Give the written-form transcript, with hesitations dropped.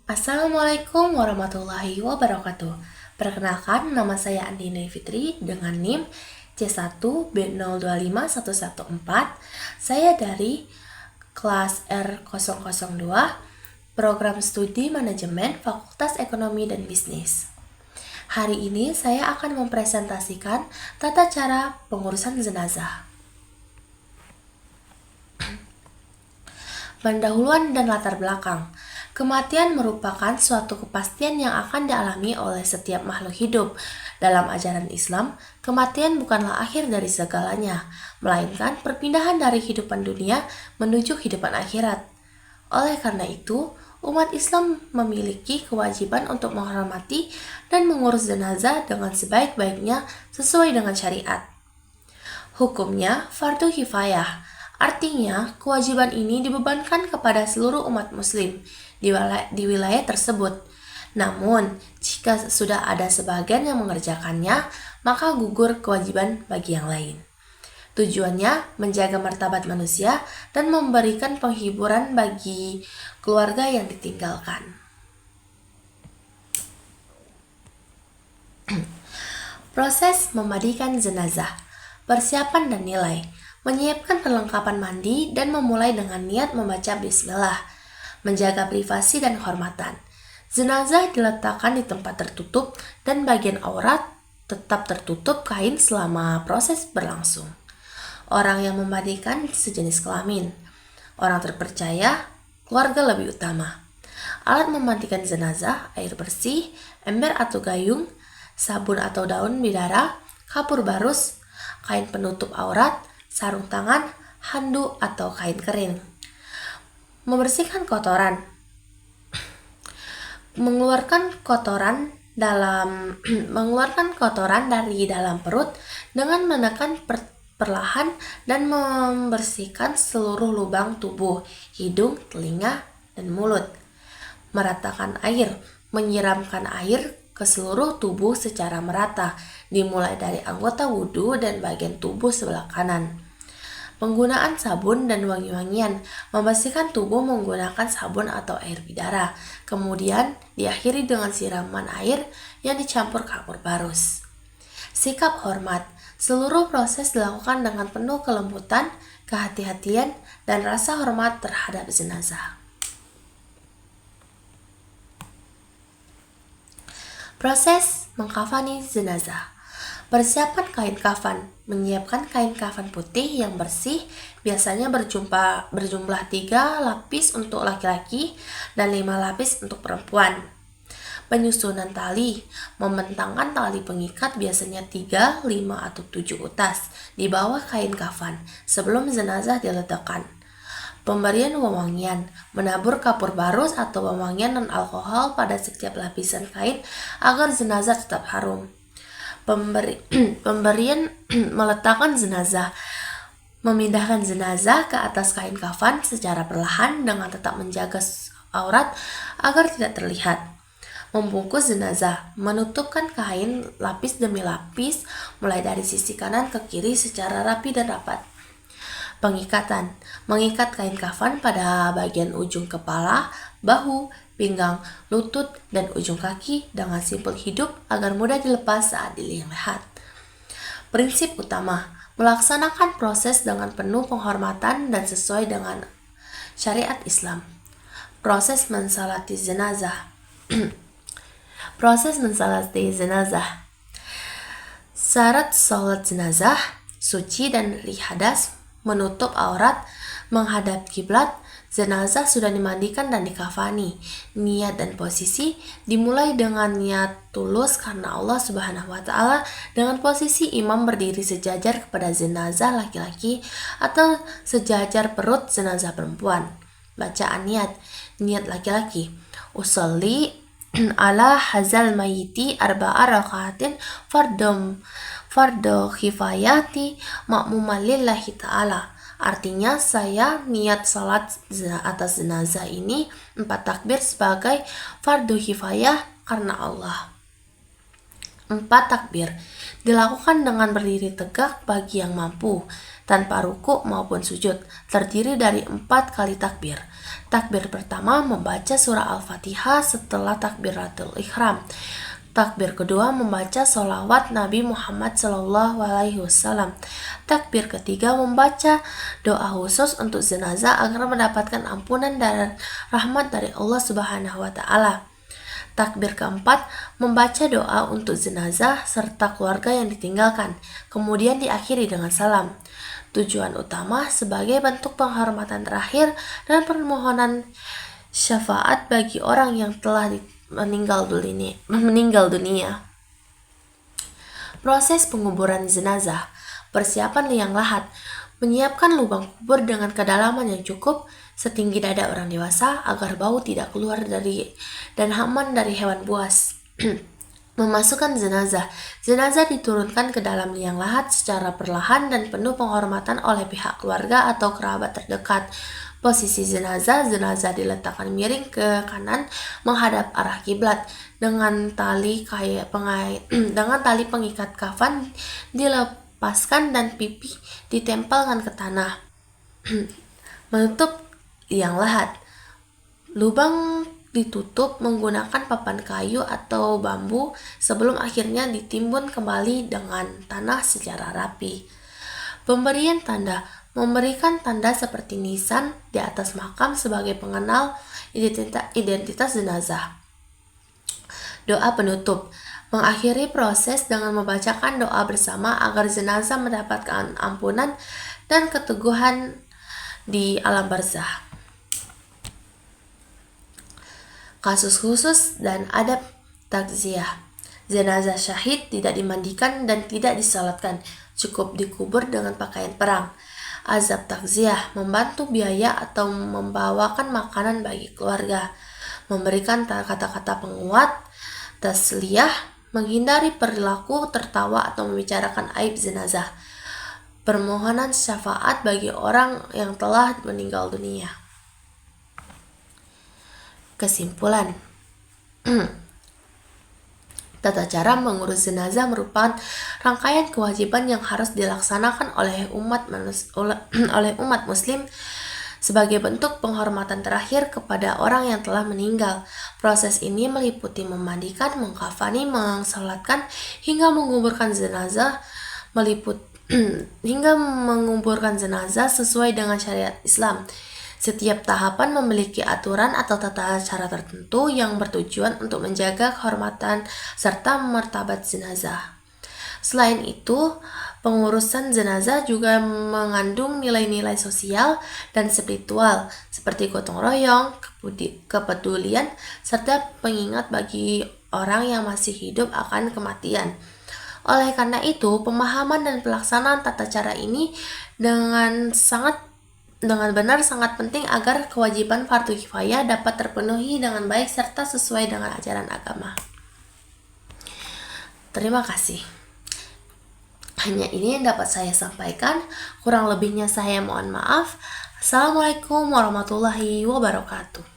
Assalamualaikum warahmatullahi wabarakatuh. Perkenalkan, nama saya Andini Fitri dengan NIM C1B025114. Saya dari kelas R002, Program Studi Manajemen Fakultas Ekonomi dan Bisnis. Hari ini saya akan mempresentasikan tata cara pengurusan jenazah. Pendahuluan dan latar belakang. Kematian merupakan suatu kepastian yang akan dialami oleh setiap makhluk hidup. Dalam ajaran Islam, kematian bukanlah akhir dari segalanya, melainkan perpindahan dari kehidupan dunia menuju kehidupan akhirat. Oleh karena itu, umat Islam memiliki kewajiban untuk menghormati dan mengurus jenazah dengan sebaik-baiknya sesuai dengan syariat. Hukumnya fardu kifayah. Artinya, kewajiban ini dibebankan kepada seluruh umat muslim di wilayah tersebut. Namun, jika sudah ada sebagian yang mengerjakannya, maka gugur kewajiban bagi yang lain. Tujuannya menjaga martabat manusia dan memberikan penghiburan bagi keluarga yang ditinggalkan. Proses memandikan jenazah. Persiapan dan nilai. Menyiapkan perlengkapan mandi dan memulai dengan niat membaca bismillah. Menjaga privasi dan kehormatan. Jenazah diletakkan di tempat tertutup dan bagian aurat tetap tertutup kain selama proses berlangsung. Orang yang memandikan sejenis kelamin. Orang terpercaya, keluarga lebih utama. Alat memandikan jenazah, air bersih, ember atau gayung, sabun atau daun bidara, kapur barus, kain penutup aurat, sarung tangan, handuk atau kain kering. Membersihkan kotoran. Mengeluarkan kotoran dari dalam perut dengan menekan perlahan dan membersihkan seluruh lubang tubuh, hidung, telinga, dan mulut. Meratakan air. Menyiramkan air ke seluruh tubuh secara merata, dimulai dari anggota wudhu dan bagian tubuh sebelah kanan. Penggunaan sabun dan wangi-wangian. Membersihkan tubuh menggunakan sabun atau air bidara. Kemudian diakhiri dengan siraman air yang dicampur kapur barus. Sikap hormat. Seluruh proses dilakukan dengan penuh kelembutan, kehati-hatian, dan rasa hormat terhadap jenazah. Proses mengkafani jenazah. Persiapan kain kafan. Menyiapkan kain kafan putih yang bersih, biasanya berjumlah 3 lapis untuk laki-laki dan 5 lapis untuk perempuan. Penyusunan tali. Membentangkan tali pengikat biasanya 3, 5, atau 7 utas di bawah kain kafan sebelum jenazah diletakkan. Pemberian wewangian. Menabur kapur barus atau wewangian dan alkohol pada setiap lapisan kain agar jenazah tetap harum. Pemberian meletakkan jenazah. Memindahkan jenazah ke atas kain kafan secara perlahan dengan tetap menjaga aurat agar tidak terlihat. Membungkus jenazah. Menutupkan kain lapis demi lapis mulai dari sisi kanan ke kiri secara rapi dan rapat. Pengikatan. Mengikat kain kafan pada bagian ujung kepala, bahu, pinggang, lutut, dan ujung kaki dengan simpul hidup agar mudah dilepas saat dilihat. Prinsip utama. Melaksanakan proses dengan penuh penghormatan dan sesuai dengan syariat Islam. Proses mensalati jenazah. Proses mensalati jenazah. Syarat sholat jenazah, suci dan rihadas, menutup aurat, menghadap kiblat. Jenazah sudah dimandikan dan dikafani. Niat dan posisi dimulai dengan niat tulus karena Allah Subhanahu wa Ta'ala, dengan posisi imam berdiri sejajar kepada jenazah laki-laki atau sejajar perut jenazah perempuan. Bacaan niat. Niat laki-laki. Usolli ala hazal mayiti arba'a rakaatin fardo khifayati ma'muman lillahi ta'ala. Artinya, saya niat salat atas jenazah ini 4 takbir sebagai fardu kifayah karena Allah. 4 takbir dilakukan dengan berdiri tegak bagi yang mampu. tanpa ruku maupun sujud, terdiri dari 4 kali takbir. Takbir pertama membaca surah Al-Fatihah setelah takbiratul ihram. Takbir kedua membaca sholawat Nabi Muhammad SAW. Takbir ketiga membaca doa khusus untuk jenazah agar mendapatkan ampunan dan rahmat dari Allah Subhanahu wa Ta'ala. Takbir keempat membaca doa untuk jenazah serta keluarga yang ditinggalkan, kemudian diakhiri dengan salam. Tujuan utama sebagai bentuk penghormatan terakhir dan permohonan syafaat bagi orang yang telah meninggal dunia. Proses penguburan jenazah. Persiapan liang lahat. Menyiapkan lubang kubur dengan kedalaman yang cukup setinggi dada orang dewasa agar bau tidak keluar dan aman dari hewan buas. Memasukkan jenazah. Jenazah diturunkan ke dalam liang lahat secara perlahan dan penuh penghormatan oleh pihak keluarga atau kerabat terdekat. Posisi jenazah diletakkan miring ke kanan menghadap arah kiblat dengan tali pengikat kafan dilepaskan dan pipi ditempelkan ke tanah. Menutup liang lahat. Lubang ditutup menggunakan papan kayu atau bambu sebelum akhirnya ditimbun kembali dengan tanah secara rapi. Pemberian tanda. Memberikan tanda seperti nisan di atas makam sebagai pengenal identitas jenazah. Doa penutup. Mengakhiri proses dengan membacakan doa bersama agar jenazah mendapatkan ampunan dan keteguhan di alam barzah. Kasus khusus dan adab takziah. Jenazah syahid tidak dimandikan dan tidak disalatkan, cukup dikubur dengan pakaian perang. Azab takziah, membantu biaya atau membawakan makanan bagi keluarga, memberikan kata-kata penguat, tasliyah, menghindari perilaku tertawa atau membicarakan aib jenazah, permohonan syafaat bagi orang yang telah meninggal dunia. Kesimpulan. Tata cara mengurus jenazah merupakan rangkaian kewajiban yang harus dilaksanakan oleh umat muslim sebagai bentuk penghormatan terakhir kepada orang yang telah meninggal. Proses ini meliputi memandikan, mengkafani, mensalatkan, hingga menguburkan jenazah sesuai dengan syariat Islam. Setiap tahapan memiliki aturan atau tata cara tertentu yang bertujuan untuk menjaga kehormatan serta martabat jenazah. Selain itu, pengurusan jenazah juga mengandung nilai-nilai sosial dan spiritual seperti gotong royong, kepedulian, serta pengingat bagi orang yang masih hidup akan kematian. Oleh karena itu, pemahaman dan pelaksanaan tata cara ini dengan benar sangat penting agar kewajiban fardu kifayah dapat terpenuhi dengan baik serta sesuai dengan ajaran agama. Terima kasih. Hanya ini yang dapat saya sampaikan. Kurang lebihnya saya mohon maaf. Assalamualaikum warahmatullahi wabarakatuh.